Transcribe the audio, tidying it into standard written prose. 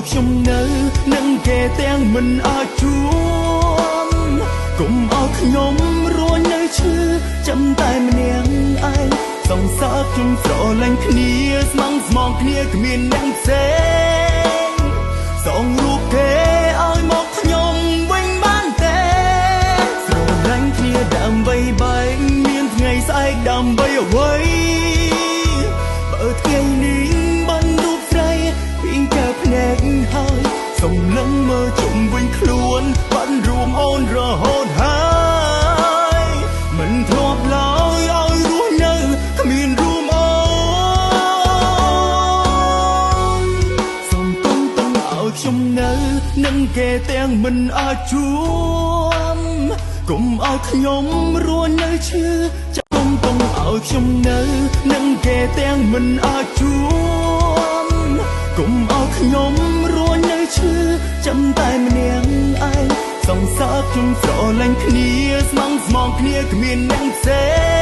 ខ្ញុំនៅនឹងគេទាំងមិនអាចជួបកុំឲ្យខ្ញុំរួញនៅឈឺចាំតែម្នាក់ឯងសង្សារខ្ញុំស្រឡាញ់គ្នាស្មងស្មងគ្នាគ្មានអ្នកផ្សេងសងរូបគេឲ្យមកខ្ញុំវិញបានទេស្រឡាញ់គ្នាដើម្បីបែកមានថ្ងៃស្អែកដើម្បីអ្វីបើថ្ងៃនេះបានរូបស្រីពីងកើភ្នែកហើយសំឡឹងមើលជុំវិញខ្លួនបានរួមអូនរហូតហើយមិនធ្លាប់ឡើយឲ្យរស់នៅគ្មានរួមអូនសូមទុំឲ្យខ្ញុំនៅនឹងគេទាំងមិនអាចជួបកុំឲ្យខ្ញុំរួញនៅឈឺចាំទុំឲ្យខ្ញុំនៅនឹងគេទាំងមិនអាចជួបកុំឲ្យខ្ញុំរួញនៅឈឺចាំតែម្នាក់ឯងសង្សារខ្ញុំស្រឡាញ់គ្នាស្មងស្មងគ្នាគ្មានអ្នកផ្សេង